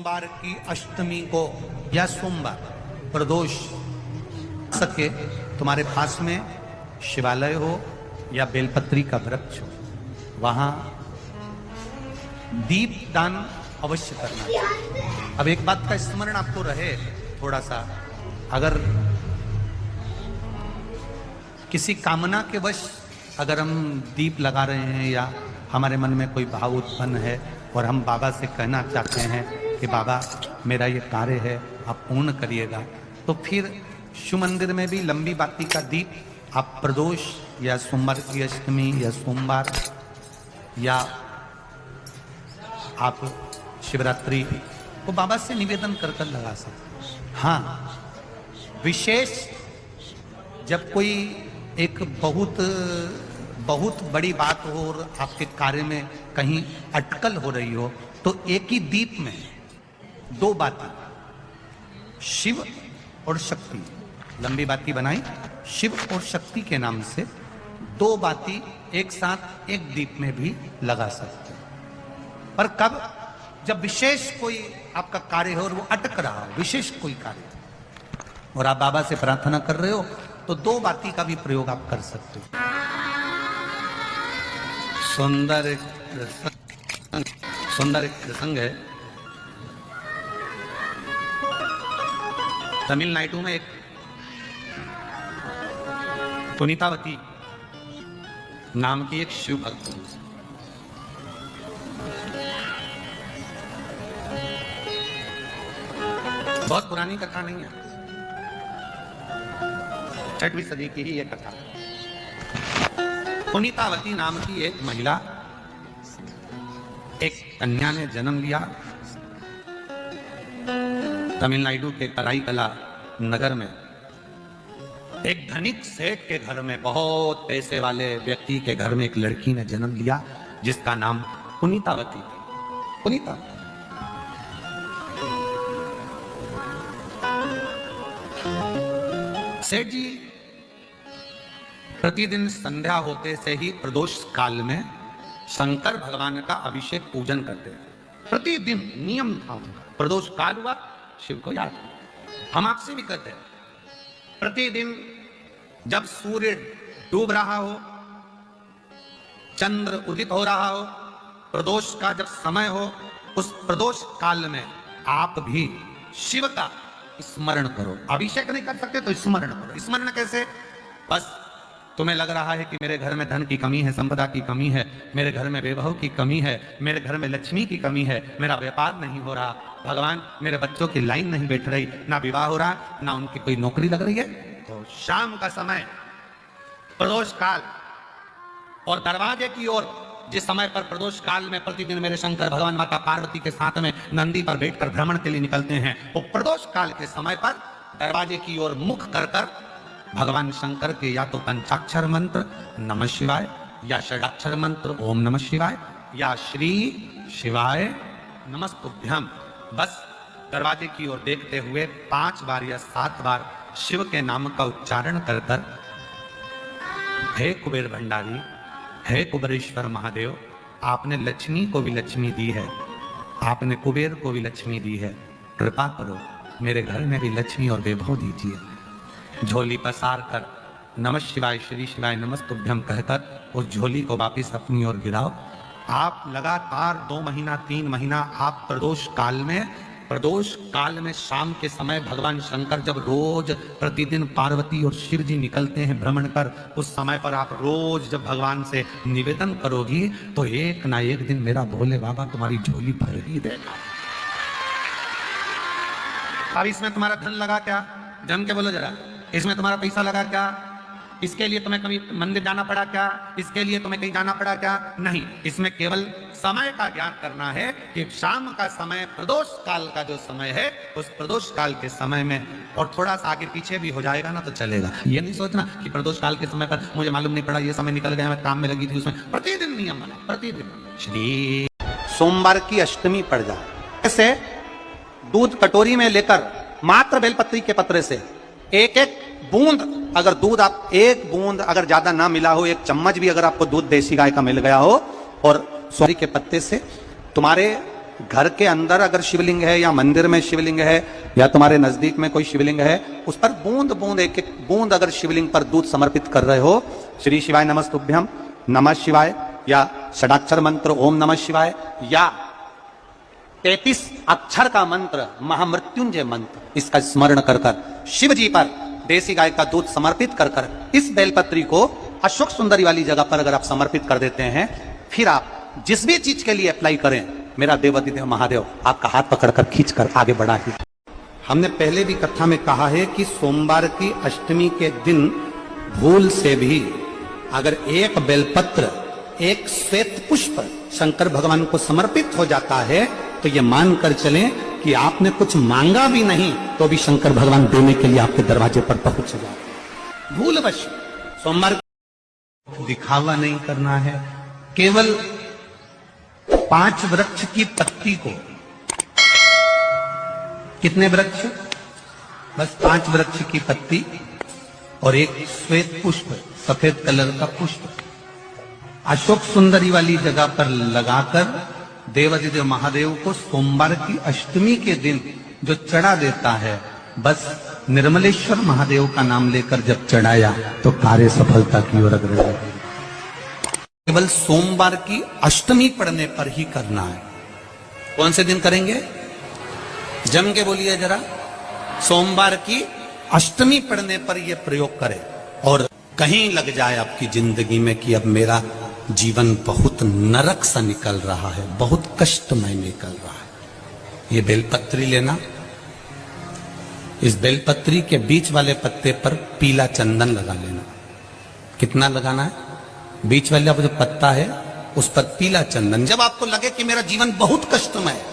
सोमवार की अष्टमी को या सोमवार प्रदोष सके तुम्हारे पास में शिवालय हो या बेलपत्री का वृक्ष हो, वहां दीप दान अवश्य करना चाहिए। अब एक बात का स्मरण आपको रहे थोड़ा सा, अगर किसी कामना के वश अगर हम दीप लगा रहे हैं या हमारे मन में कोई भाव उत्पन्न है और हम बाबा से कहना चाहते हैं कि बाबा मेरा ये कार्य है आप पूर्ण करिएगा, तो फिर शिव मंदिर में भी लंबी बाती का दीप आप प्रदोष या सोमवार की अष्टमी या सोमवार या आप शिवरात्रि को बाबा से निवेदन कर कर लगा सकते। हाँ, विशेष जब कोई एक बहुत बड़ी बात हो और आपके कार्य में कहीं अटकल हो रही हो, तो एक ही दीप में दो बाती शिव और शक्ति, लंबी बाती बनाई शिव और शक्ति के नाम से, दो बाती एक साथ एक दीप में भी लगा सकते हैं। पर कब? जब विशेष कोई आपका कार्य हो और वो अटक रहा हो, विशेष कोई कार्य और आप बाबा से प्रार्थना कर रहे हो, तो दो बाती का भी प्रयोग आप कर सकते हो। सुंदर एक प्रसंग है। तमिलनाडु में एक पुनीतावती नाम की एक शिव भक्त है। बहुत पुरानी कथा नहीं है, 6वीं सदी की ही ये कथा। पुनीतावती नाम की एक महिला, एक कन्या ने जन्म लिया तमिलनाडु के कराईकला नगर में। एक धनिक सेठ के घर में, बहुत पैसे वाले व्यक्ति के घर में एक लड़की ने जन्म लिया जिसका नाम पुनीतावती थी। पुनीता सेठ जी प्रतिदिन संध्या होते से ही प्रदोष काल में शंकर भगवान का अभिषेक पूजन करते हैं। प्रतिदिन नियम था, प्रदोष काल हुआ शिव को याद। हम आपसे भी कहते हैं, प्रतिदिन जब सूर्य डूब रहा हो, चंद्र उदित हो रहा हो, प्रदोष का जब समय हो, उस प्रदोष काल में आप भी शिव का स्मरण करो। अभिषेक नहीं कर सकते तो स्मरण करो। स्मरण कैसे? बस तुम्हें लग रहा है कि मेरे घर में धन की कमी है, संपदा की कमी है, मेरे घर में वैभव की कमी है, मेरे घर में लक्ष्मी की कमी है, मेरा व्यापार नहीं हो रहा, भगवान मेरे बच्चों की लाइन नहीं बैठ रही, ना विवाह हो रहा, ना उनकी कोई नौकरी लग रही है, तो शाम का समय प्रदोष काल और दरवाजे की ओर, जिस समय पर प्रदोष काल में प्रतिदिन मेरे शंकर भगवान माता पार्वती के साथ में नंदी पर बैठकर भ्रमण के लिए निकलते हैं, वो प्रदोष काल के समय पर दरवाजे की ओर मुख कर कर भगवान शंकर के या तो पंचाक्षर मंत्र नमः शिवाय, या षडाक्षर मंत्र ओम नमः शिवाय, या श्री शिवाय नमस्तुभ्यम, बस दरवाजे की ओर देखते हुए 5 बार या 7 बार शिव के नाम का उच्चारण कर कर, हे कुबेर भंडारी, हे कुबेरेश्वर महादेव, आपने लक्ष्मी को भी लक्ष्मी दी है, आपने कुबेर को भी लक्ष्मी दी है, कृपा करो मेरे घर में भी लक्ष्मी और वैभव दीजिए। झोली पसार कर नमः शिवाय श्री शिवाय नमस्तुभ्यम कहकर उस झोली को वापिस अपनी ओर गिराओ। आप लगातार 2 महीना 3 महीना आप प्रदोष काल में शाम के समय भगवान शंकर जब रोज प्रतिदिन पार्वती और शिव जी निकलते हैं भ्रमण कर, उस समय पर आप रोज जब भगवान से निवेदन करोगी तो एक ना एक दिन मेरा भोले बाबा तुम्हारी झोली भर ही देगा। अब इसमें तुम्हारा धन लगा क्या? जम के बोलो जरा। इसमें तुम्हारा पैसा लगा क्या? इसके लिए तुम्हें कभी मंदिर जाना पड़ा क्या? इसके लिए तुम्हें कहीं जाना पड़ा क्या? नहीं, इसमें केवल समय का ज्ञान करना है कि शाम का समय प्रदोष काल का जो समय है, उस प्रदोष काल के समय में, और थोड़ा सा आगे पीछे भी हो जाएगा ना तो चलेगा। ये नहीं सोचना कि प्रदोष काल के समय पर मुझे मालूम नहीं पड़ा, ये समय निकल गया, मैं काम में लगी थी, उसमें प्रतिदिन नियम बना, प्रतिदिन। श्री सोमवार की अष्टमी पड़ जाए, ऐसे दूध कटोरी में लेकर मात्र बेलपत्री के पत्रे से एक बूंद, अगर दूध आप एक बूंद अगर ज्यादा ना मिला हो, 1 चम्मच भी अगर आपको दूध देसी गाय का मिल गया हो, और सौरी के पत्ते से तुम्हारे घर के अंदर अगर शिवलिंग है या मंदिर में शिवलिंग है या तुम्हारे नजदीक में कोई शिवलिंग है, उस पर बूंद बूंद एक एक बूंद अगर शिवलिंग पर दूध समर्पित कर रहे हो, श्री शिवाय नमस्तुभ्यम, नमः शिवाय, या षडाक्षर मंत्र ओम नमः शिवाय, या 33 अक्षर का मंत्र महामृत्युंजय मंत्र, इसका स्मरण कर कर शिव जी पर देसी गाय का दूध समर्पित कर कर इस बेलपत्री को अशोक सुंदरी वाली जगह पर अगर आप समर्पित कर देते हैं, फिर आप जिस भी चीज के लिए अप्लाई करें, मेरा देवाधिदेव महादेव आपका हाथ पकड़कर खींचकर आगे बढ़ा ही। हमने पहले भी कथा में कहा है कि सोमवार की अष्टमी के दिन भूल से भी अगर एक बेलपत्र, एक श्वेत पुष्प शंकर भगवान को समर्पित हो जाता है, तो ये मानकर चलें कि आपने कुछ मांगा भी नहीं तो भी शंकर भगवान देने के लिए आपके दरवाजे पर पहुंच जाए। भूलवश सोमवार दिखावा नहीं करना है, केवल 5 वृक्ष की पत्ती को, कितने वृक्ष? बस 5 वृक्ष की पत्ती और एक श्वेत पुष्प, सफेद कलर का पुष्प अशोक सुंदरी वाली जगह पर लगाकर देवाधिदेव महादेव को सोमवार की अष्टमी के दिन जो चढ़ा देता है, बस निर्मलेश्वर महादेव का नाम लेकर जब चढ़ाया तो कार्य सफलता की ओर अग्रसर है। केवल सोमवार की अष्टमी पढ़ने पर ही करना है। कौन से दिन करेंगे? जम के बोलिए जरा। सोमवार की अष्टमी पढ़ने पर यह प्रयोग करें, और कहीं लग जाए आपकी जिंदगी में कि अब मेरा जीवन बहुत नरक सा निकल रहा है, बहुत कष्टमय निकल रहा है, ये बेलपत्री लेना, इस बेलपत्री के बीच वाले पत्ते पर पीला चंदन लगा लेना। कितना लगाना है? बीच वाला जो पत्ता है उस पर पीला चंदन। जब आपको लगे कि मेरा जीवन बहुत कष्टमय है,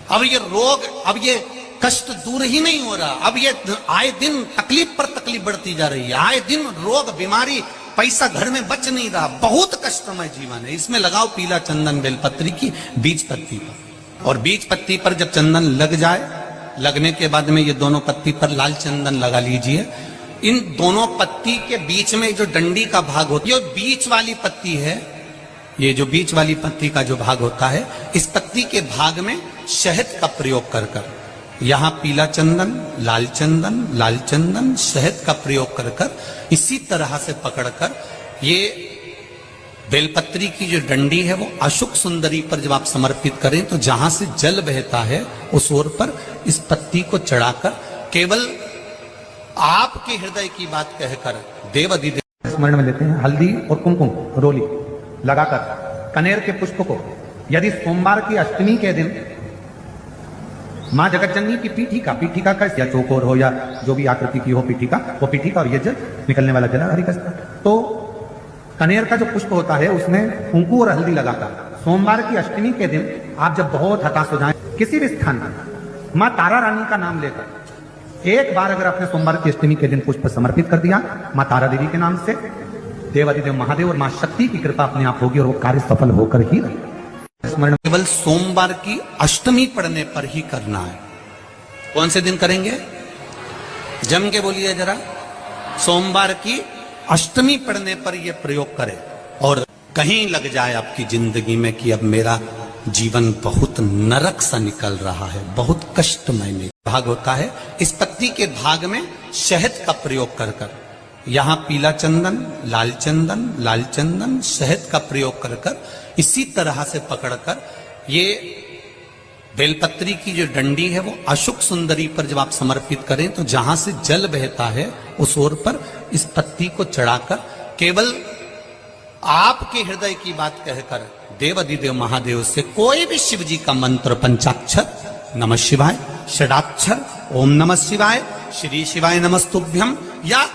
अब ये रोग, अब ये कष्ट दूर ही नहीं हो रहा, अब ये आए दिन तकलीफ पर तकलीफ बढ़ती जा रही है, आए दिन रोग, बीमारी, पैसा घर में बच नहीं रहा, बहुत कष्टमय जीवन है, इसमें लगाओ पीला चंदन बेलपत्री की बीज पत्ती पर। और बीज पत्ती पर जब चंदन लग जाए, लगने के बाद में ये दोनों पत्ती पर लाल चंदन लगा लीजिए। इन दोनों पत्ती के बीच में जो डंडी का भाग होता है, ये बीच वाली पत्ती है, ये जो बीच वाली पत्ती का जो भाग होता है, इस पत्ती के भाग में शहद का प्रयोग कर कर, यहां पीला चंदन, लाल चंदन, लाल चंदन, शहद का प्रयोग कर कर इसी तरह से पकड़कर ये बेलपत्री की जो डंडी है वो अशोक सुंदरी पर जब आप समर्पित करें, तो जहां से जल बहता है उस ओर पर इस पत्ती को चढ़ाकर केवल आपके हृदय की बात कहकर देवाधिदेव स्मरण में लेते हैं। हल्दी और कुमकुम रोली लगाकर कनेर के पुष्प को यदि सोमवार की अष्टमी के दिन मां जगतजननी की पीठी का या चौकोर हो या जो भी आकृति की हो पीठी का, वो पीठी का और ये जल निकलने वाला जल हरि का, तो कनेर का जो पुष्प होता है उसमें कुंकू और हल्दी लगाकर सोमवार की अष्टमी के दिन आप जब बहुत हताश हो जाएं, किसी भी स्थान पर मां तारा रानी का नाम लेकर एक बार अगर आपने सोमवार की अष्टमी के दिन पुष्प समर्पित कर दिया मां तारा देवी के नाम से, देवाधिदेव महादेव और मां शक्ति की कृपा अपने आप होगी और वो कार्य सफल होकर ही रहेगा। स्मरण केवल सोमवार की अष्टमी पढ़ने पर ही करना है। कौन से दिन करेंगे? जम के बोलिए जरा। सोमवार की अष्टमी पढ़ने पर यह प्रयोग करें, और कहीं लग जाए आपकी जिंदगी में कि अब मेरा जीवन बहुत नरक सा निकल रहा है, बहुत कष्टमय भाग होता है, इस पत्ती के भाग में शहद का प्रयोग कर कर, यहां पीला चंदन, लाल चंदन, लाल चंदन, शहद का प्रयोग कर कर इसी तरह से पकड़कर ये बेलपत्री की जो डंडी है वो अशोक सुंदरी पर जब आप समर्पित करें, तो जहां से जल बहता है उस ओर पर इस पत्ती को चढ़ाकर केवल आपके हृदय की बात कहकर देवाधिदेव महादेव से कोई भी शिव जी का मंत्र, पंचाक्षर नमः शिवाय, षडाक्षर ओम नमः शिवाय, श्री शिवाय नमस्तुभ्यम, या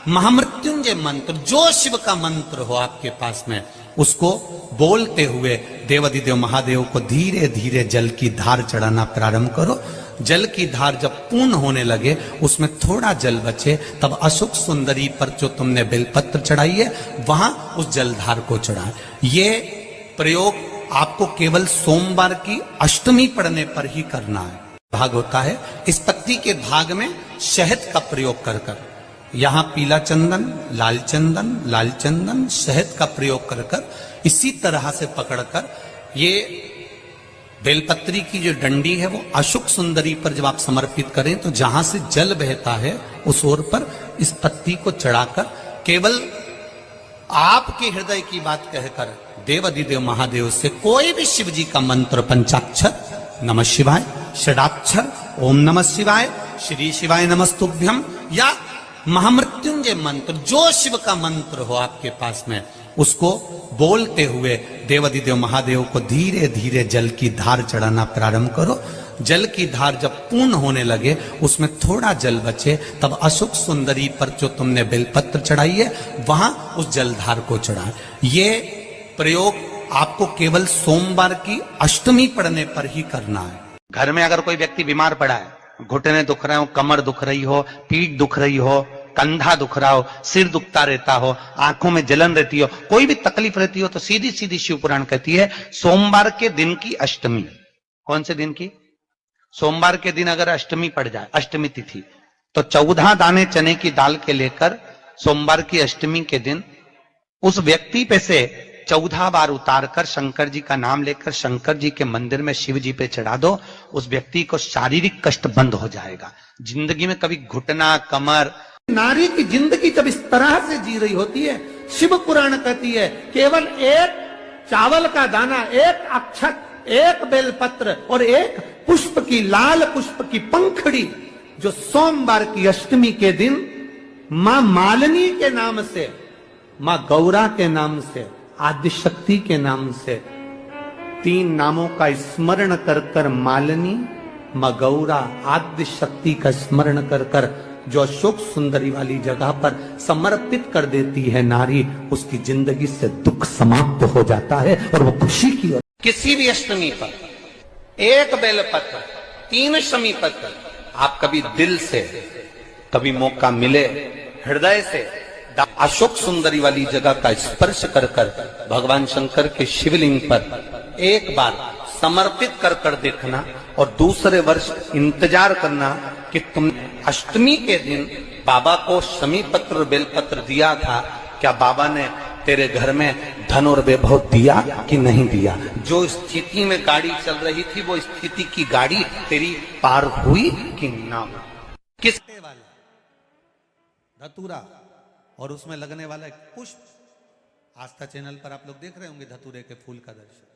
महामृत्युंजय मंत्र, जो शिव का मंत्र हो आपके पास में, उसको बोलते हुए देवाधिदेव महादेव को धीरे धीरे जल की धार चढ़ाना प्रारंभ करो। जल की धार जब पूर्ण होने लगे, उसमें थोड़ा जल बचे, तब अशोक सुंदरी पर जो तुमने बेलपत्र चढ़ाई है वहां उस जलधार को चढ़ाए। ये प्रयोग आपको केवल सोमवार की अष्टमी पढ़ने पर ही करना है। भाग होता है, इस पत्ती के भाग में शहद का प्रयोग कर कर, यहां पीला चंदन, लाल चंदन, लाल चंदन, शहद का प्रयोग कर कर इसी तरह से पकड़कर ये बेलपत्री की जो डंडी है वो अशुक सुंदरी पर जब आप समर्पित करें तो जहां से जल बहता है उस ओर पर इस पत्ती को चढ़ाकर केवल आपके हृदय की बात कहकर देवाधिदेव महादेव से कोई भी शिव जी का मंत्र, पंचाक्षर नमः शिवाय, षडाक्षर ओम नमः शिवाय, श्री शिवाय नमस्तुभ्यम या महामृत्युंजय मंत्र, जो शिव का मंत्र हो आपके पास में, उसको बोलते हुए देवाधिदेव महादेव को धीरे धीरे जल की धार चढ़ाना प्रारंभ करो। जल की धार जब पूर्ण होने लगे, उसमें थोड़ा जल बचे, तब अशोक सुंदरी पर जो तुमने बेलपत्र चढ़ाई है वहां उस जलधार को चढ़ाए। ये प्रयोग आपको केवल सोमवार की अष्टमी पड़ने पर ही करना है। घर में अगर कोई व्यक्ति बीमार पड़ा है, घुटने दुख रहे हो, कमर दुख रही हो, पीठ दुख रही हो, कंधा दुख रहा हो, सिर दुखता रहता हो, आंखों में जलन रहती हो, कोई भी तकलीफ रहती हो, तो सीधी सीधी शिव पुराण कहती है सोमवार के दिन की अष्टमी। कौन से दिन की? सोमवार के दिन अगर अष्टमी पड़ जाए, अष्टमी तिथि, तो 14 दाने चने की दाल के लेकर सोमवार की अष्टमी के दिन उस व्यक्ति पे से 14 बार उतारकर शंकर जी का नाम लेकर शंकर जी के मंदिर में शिव जी पे चढ़ा दो। उस व्यक्ति को शारीरिक कष्ट बंद हो जाएगा। जिंदगी में कभी घुटना, कमर, नारी की जिंदगी जब इस तरह से जी रही होती है, शिव पुराण कहती है केवल एक चावल का दाना, एक अक्षत, एक बेलपत्र और एक पुष्प की, लाल पुष्प की पंखड़ी, जो सोमवार की अष्टमी के दिन मां मालिनी के नाम से, मां गौरा के नाम से, आदिशक्ति के नाम से, 3 नामों का स्मरण कर कर मालिनी, मां गौरा, आदिशक्ति का स्मरण कर कर जो अशोक सुंदरी वाली जगह पर समर्पित कर देती है नारी, उसकी जिंदगी से दुख समाप्त हो जाता है और वो खुशी की ओर। किसी भी अष्टमी पर एक बेलपत्र, 3 शमी पत्र, आप कभी दिल से, कभी मौका मिले हृदय से अशोक सुंदरी वाली जगह का स्पर्श कर कर भगवान शंकर के शिवलिंग पर एक बार समर्पित कर कर देखना, और दूसरे वर्ष इंतजार करना कि तुम अष्टमी के दिन बाबा को शमी पत्र बेलपत्र दिया था, क्या बाबा ने तेरे घर में धन और वैभव दिया कि नहीं दिया? जो स्थिति में गाड़ी चल रही थी वो स्थिति की गाड़ी तेरी पार हुई कि ना? किस वाला धतूरा और उसमें लगने वाला एक पुष्प, आस्था चैनल पर आप लोग देख रहे होंगे धतूरे के फूल का दर्शन।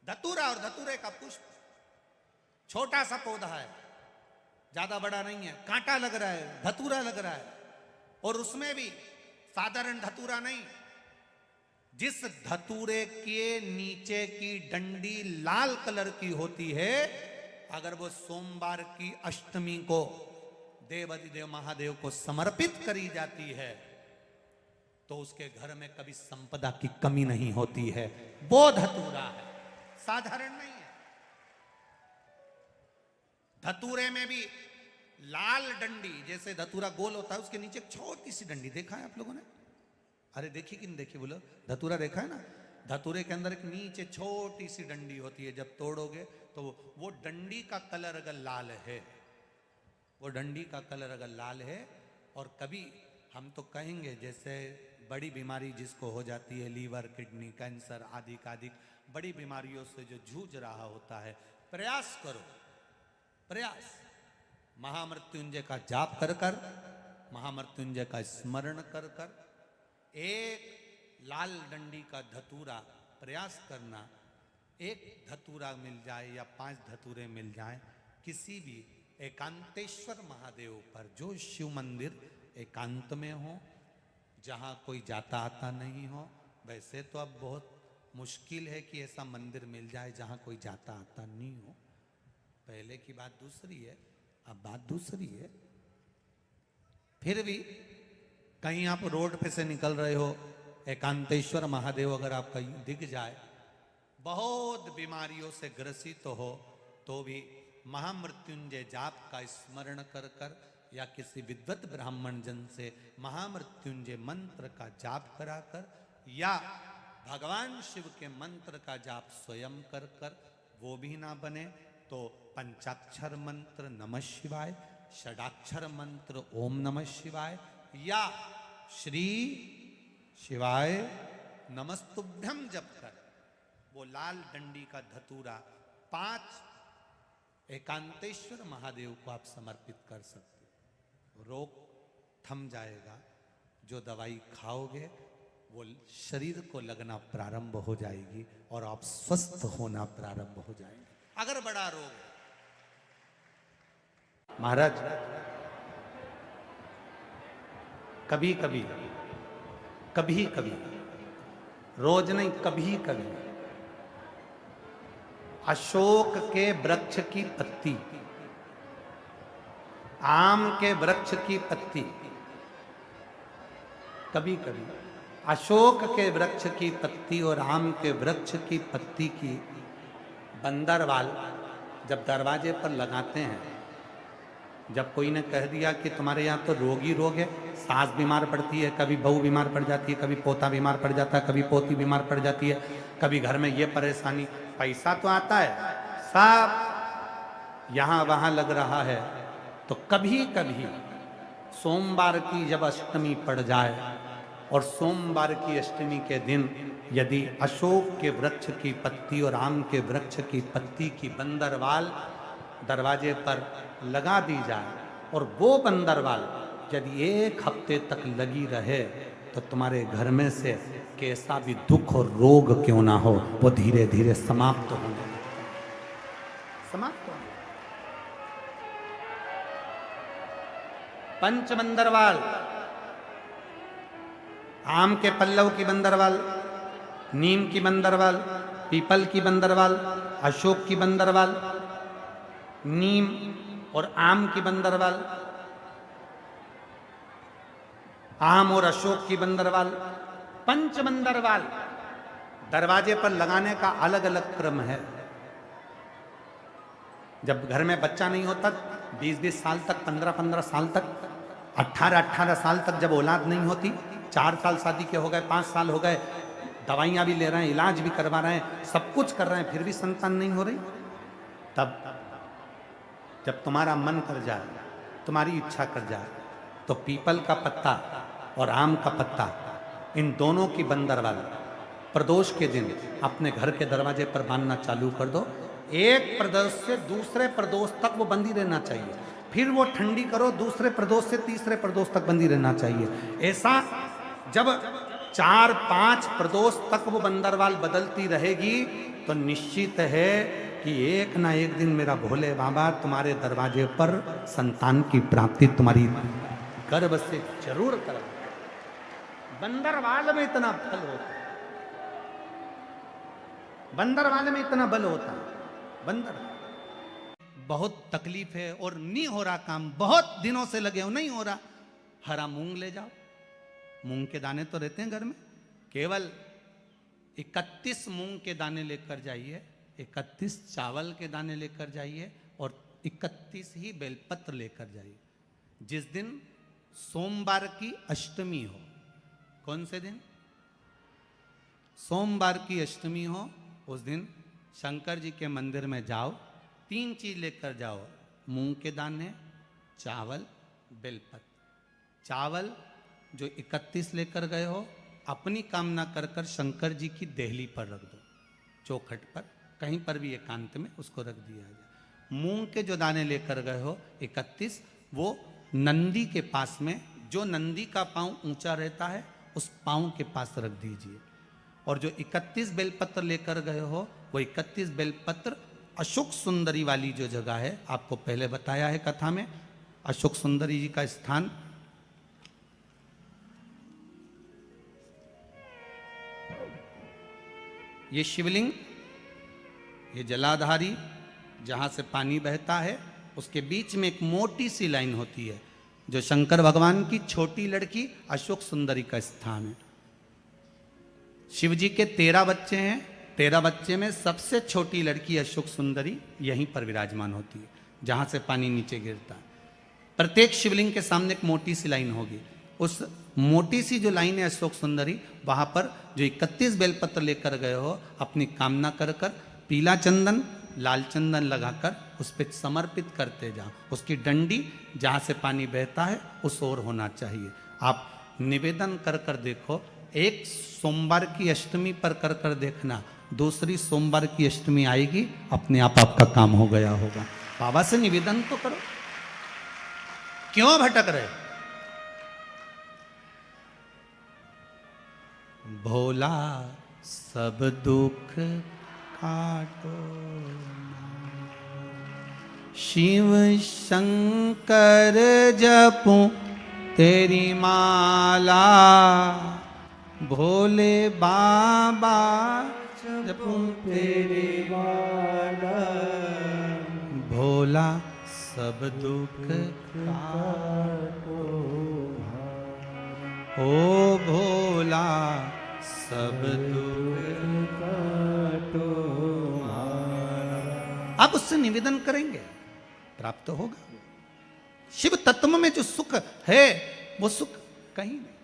धतूरा और धतूरे का पुष्प, छोटा सा पौधा है, ज्यादा बड़ा नहीं है, कांटा लग रहा है, धतूरा लग रहा है, और उसमें भी साधारण धतूरा नहीं, जिस धतूरे के नीचे की डंडी लाल कलर की होती है, अगर वो सोमवार की अष्टमी को देवाधिदेव महादेव को समर्पित करी जाती है तो उसके घर में कभी संपदा की कमी नहीं होती है। वो धतूरा है, साधारण नहीं है। धतूरे में भी लाल डंडी, जैसे धतूरा गोल होता है उसके नीचे छोटी सी डंडी, देखा है आप लोगों ने? अरे देखी कि नहीं देखी बोलो? धतूरा देखा है ना? धतूरे के अंदर एक नीचे छोटी सी डंडी होती है, जब तोड़ोगे तो वो डंडी का कलर अगर लाल है, वो डंडी का कलर अगर लाल है, और कभी हम तो कहेंगे जैसे बड़ी बीमारी जिसको हो जाती है, लीवर, किडनी, कैंसर आदि आदि बड़ी बीमारियों से जो जूझ रहा होता है, प्रयास करो, प्रयास महामृत्युंजय का जाप कर कर, महामृत्युंजय का स्मरण कर कर, एक लाल डंडी का धतूरा प्रयास करना। एक धतूरा मिल जाए या 5 धतूरे मिल जाए किसी भी एकांतेश्वर महादेव पर, जो शिव मंदिर एकांत में हो, जहाँ कोई जाता आता नहीं हो। वैसे तो अब बहुत मुश्किल है कि ऐसा मंदिर मिल जाए जहाँ कोई जाता आता नहीं हो, पहले की बात दूसरी है, अब बात दूसरी है। फिर भी कहीं आप रोड पे से निकल रहे हो, एकांतेश्वर महादेव अगर आपका दिख जाए, बहुत बीमारियों से ग्रसित हो, तो भी महामृत्युंजय जाप का स्मरण कर कर या किसी विद्वत ब्राह्मण जन से महामृत्युंजय मंत्र का जाप कराकर या भगवान शिव के मंत्र का जाप स्वयं कर कर, वो भी ना बने तो पंचाक्षर मंत्र नमः शिवाय, षडाक्षर मंत्र ओम नमः शिवाय या श्री शिवाय नमस्तुभ्यम जप कर वो लाल डंडी का धतूरा 5 एकांतेश्वर महादेव को आप समर्पित कर सकते हो। रोग थम जाएगा, जो दवाई खाओगे वो शरीर को लगना प्रारंभ हो जाएगी और आप स्वस्थ होना प्रारंभ हो जाएंगे। अगर बड़ा रोग है, महाराज कभी कभी रोज नहीं, कभी कभी अशोक के वृक्ष की पत्ती, आम के वृक्ष की पत्ती, कभी कभी अशोक के वृक्ष की पत्ती और आम के वृक्ष की पत्ती की बंदरवाल जब दरवाजे पर लगाते हैं, जब कोई ने कह दिया कि तुम्हारे यहाँ तो रोग ही रोग है, सास बीमार पड़ती है, कभी बहू बीमार पड़ जाती है, कभी पोता बीमार पड़ जाता है, कभी पोती बीमार पड़ जाती है, कभी घर में ये परेशानी, पैसा तो आता है, सब यहाँ वहाँ लग रहा है, तो कभी कभी सोमवार की जब अष्टमी पड़ जाए और सोमवार की अष्टमी के दिन यदि अशोक के वृक्ष की पत्ती और आम के वृक्ष की पत्ती की बंदरवाल दरवाजे पर लगा दी जाए और वो बंदरवाल यदि 1 हफ्ते तक लगी रहे तो तुम्हारे घर में से कैसा भी दुख और रोग क्यों ना हो वो धीरे धीरे समाप्त होने लगता है। समाप्त होने, पंच बंदरवाल, आम के पल्लव की बंदरवाल, नीम की बंदरवाल, पीपल की बंदरवाल, अशोक की बंदरवाल, नीम और आम की बंदरवाल, आम और अशोक की बंदरवाल, पंच बंदरवाल दरवाजे पर लगाने का अलग अलग क्रम है। जब घर में बच्चा नहीं होता, 20-20 साल तक, 15-15 साल तक, 18-18 साल तक जब औलाद नहीं होती, 4 साल शादी के हो गए, 5 साल हो गए, दवाइयां भी ले रहे हैं, इलाज भी करवा रहे हैं, सब कुछ कर रहे हैं, फिर भी संतान नहीं हो रही, तब जब तुम्हारा मन कर जाए, तुम्हारी इच्छा कर जाए, तो पीपल का पत्ता और आम का पत्ता, इन दोनों की बंदरवाल प्रदोष के दिन अपने घर के दरवाजे पर बांधना चालू कर दो। एक प्रदोष से दूसरे प्रदोष तक वो बंदी रहना चाहिए, फिर वो ठंडी करो, दूसरे प्रदोष से तीसरे प्रदोष तक बंदी रहना चाहिए। ऐसा जब 4-5 प्रदोष तक वो बंदरवाल बदलती रहेगी तो निश्चित है कि एक ना एक दिन मेरा भोले बाबा तुम्हारे दरवाजे पर संतान की प्राप्ति तुम्हारी गर्भ से जरूर कर। बंदरवाल में इतना फल होता है, बंदरवाल में इतना बल होता है। बंदर बहुत तकलीफ है और नहीं हो रहा काम, बहुत दिनों से लगे हो, नहीं हो रहा, हरा मूंग ले जाओ, मूंग के दाने तो रहते हैं घर में, केवल 31 मूंग के दाने लेकर जाइए, 31 चावल के दाने लेकर जाइए और 31 ही बेलपत्र लेकर जाइए। जिस दिन सोमवार की अष्टमी हो, कौन से दिन? सोमवार की अष्टमी हो, उस दिन शंकर जी के मंदिर में जाओ, 3 चीज लेकर जाओ, मूंग के दाने, चावल, बेलपत्र। चावल जो 31 लेकर गए हो, अपनी कामना कर कर शंकर जी की देहली पर रख दो, चौखट पर, कहीं पर भी एकांत में उसको रख दिया जाए। मूंग के जो दाने लेकर गए हो 31, वो नंदी के पास में, जो नंदी का पांव ऊंचा रहता है उस पांव के पास रख दीजिए। और जो 31 बेलपत्र लेकर गए हो, वो 31 बेलपत्र अशोक सुंदरी वाली जो जगह है, आपको पहले बताया है कथा में, अशोक सुंदरी जी का स्थान ये शिवलिंग, ये जलाधारी जहाँ से पानी बहता है, उसके बीच में एक मोटी सी लाइन होती है, जो शंकर भगवान की छोटी लड़की अशोक सुंदरी का स्थान है। शिव जी के 13 बच्चे हैं, 13 बच्चे में सबसे छोटी लड़की अशोक सुंदरी यहीं पर विराजमान होती है, जहाँ से पानी नीचे गिरता है। प्रत्येक शिवलिंग के सामने एक मोटी सी लाइन होगी, उस मोटी सी जो लाइन है अशोक सुंदरी, वहां पर जो 31 बेलपत्र लेकर गए हो, अपनी कामना कर कर पीला चंदन, लाल चंदन लगाकर उस पर समर्पित करते जाओ। उसकी डंडी जहाँ से पानी बहता है उस ओर होना चाहिए। आप निवेदन कर कर देखो, एक सोमवार की अष्टमी पर कर कर देखना, दूसरी सोमवार की अष्टमी आएगी, अपने आप आपका काम हो गया होगा। बाबा से निवेदन तो करो, क्यों भटक रहे? भोला सब दुख काटो, शिव शंकर जपूं तेरी माला, भोले बाबा जपूं तेरी माला, भोला सब दुख काटो, ओ भोला सब दुख काटो। आप उससे निवेदन करेंगे, प्राप्त होगा। शिव तत्व में जो सुख है वो सुख कहीं नहीं।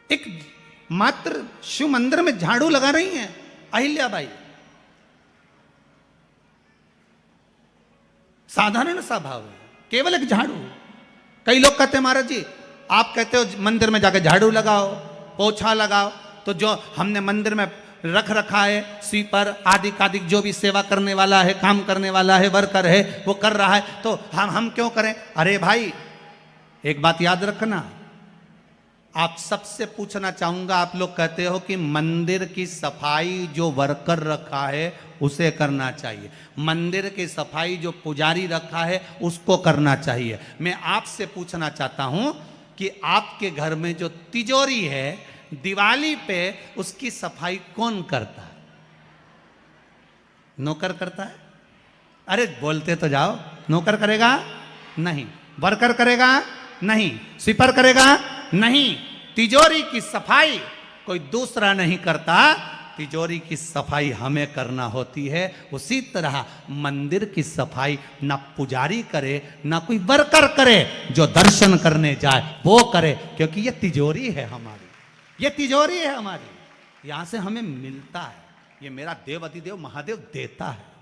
एक मात्र शिव मंदिर में झाड़ू लगा रही हैं अहिल्याबाई, साधारण सा भाव है, केवल एक झाड़ू। कई लोग कहते हैं महाराज जी आप कहते हो मंदिर में जाकर झाड़ू लगाओ, पोछा लगाओ, तो जो हमने मंदिर में रख रखा है स्वीपर आदि कादिक जो भी सेवा करने वाला है, काम करने वाला है, वर्कर है, वो कर रहा है, तो हम क्यों करें? अरे भाई एक बात याद रखना, आप सबसे पूछना चाहूंगा, आप लोग कहते हो कि मंदिर की सफाई जो वर्कर रखा है उसे करना चाहिए, मंदिर की सफाई जो पुजारी रखा है उसको करना चाहिए। मैं आपसे पूछना चाहता हूं कि आपके घर में जो तिजोरी है दिवाली पे उसकी सफाई कौन करता है? नौकर करता है? अरे बोलते तो जाओ। नौकर करेगा? नहीं। वर्कर करेगा? नहीं। स्वीपर करेगा? नहीं। तिजोरी की सफाई कोई दूसरा नहीं करता, तिजोरी की सफाई हमें करना होती है। उसी तरह मंदिर की सफाई ना पुजारी करे ना कोई वर्कर करे, जो दर्शन करने जाए वो करे, क्योंकि ये तिजोरी है हमारी, ये तिजोरी है हमारी, यहां से हमें मिलता है, ये मेरा देव अधिदेव महादेव देता है।